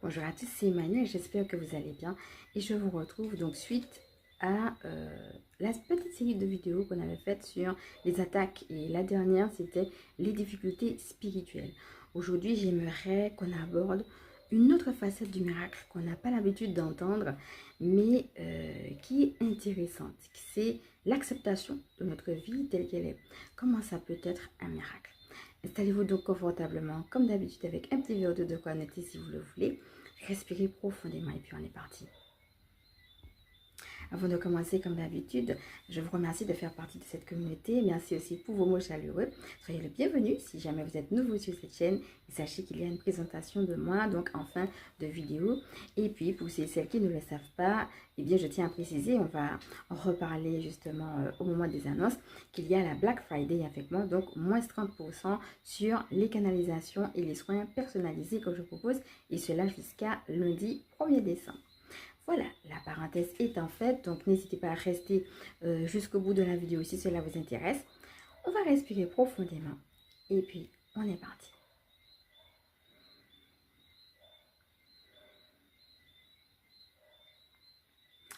Bonjour à tous, c'est Emmanuel, j'espère que vous allez bien et je vous retrouve donc suite à la petite série de vidéos qu'on avait faites sur les attaques et la dernière c'était les difficultés spirituelles. Aujourd'hui j'aimerais qu'on aborde une autre facette du miracle qu'on n'a pas l'habitude d'entendre mais qui est intéressante, c'est l'acceptation de notre vie telle qu'elle est. Comment ça peut être un miracle? Installez-vous donc confortablement, comme d'habitude, avec un petit verre d'eau de quoi noter si vous le voulez. Respirez profondément et puis on est parti. Avant de commencer, comme d'habitude, je vous remercie de faire partie de cette communauté. Merci aussi pour vos mots chaleureux. Soyez le bienvenu si jamais vous êtes nouveau sur cette chaîne. Et sachez qu'il y a une présentation de moi, donc en fin de vidéo. Et puis, pour celles qui ne le savent pas, eh bien, je tiens à préciser, on va en reparler justement au moment des annonces, qu'il y a la Black Friday avec moi, donc moins 30% sur les canalisations et les soins personnalisés que je propose. Et cela jusqu'à lundi 1er décembre. Voilà, la parenthèse étant faite, donc n'hésitez pas à rester jusqu'au bout de la vidéo si cela vous intéresse. On va respirer profondément et puis on est parti.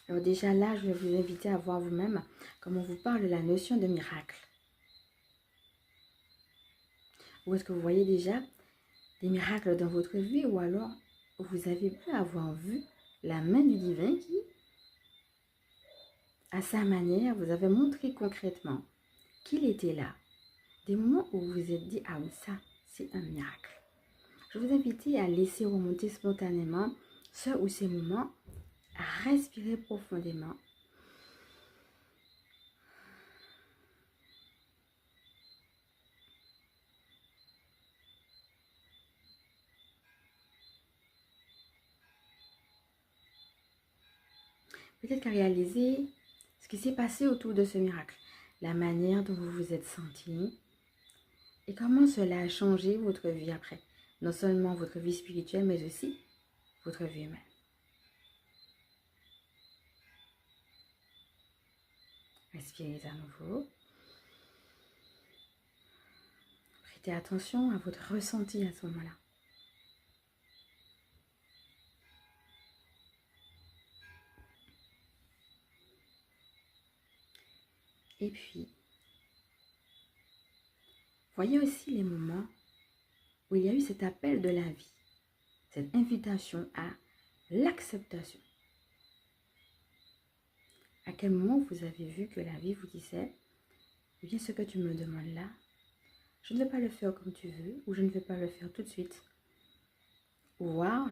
Alors déjà là, je vais vous inviter à voir vous-même comment on vous parle de la notion de miracle. Ou est-ce que vous voyez déjà des miracles dans votre vie ou alors vous avez pu avoir vu la main du divin qui, à sa manière, vous avait montré concrètement qu'il était là. Des moments où vous vous êtes dit, ah oui, ça, c'est un miracle. Je vous invite à laisser remonter spontanément ce ou ces moments, à respirer profondément. Peut-être qu'à réaliser ce qui s'est passé autour de ce miracle, la manière dont vous vous êtes senti et comment cela a changé votre vie après. Non seulement votre vie spirituelle, mais aussi votre vie humaine. Respirez à nouveau. Prêtez attention à votre ressenti à ce moment-là. Et puis, voyez aussi les moments où il y a eu cet appel de la vie, cette invitation à l'acceptation. À quel moment vous avez vu que la vie vous disait, eh bien ce que tu me demandes là, je ne vais pas le faire comme tu veux, ou je ne vais pas le faire tout de suite. Ou voir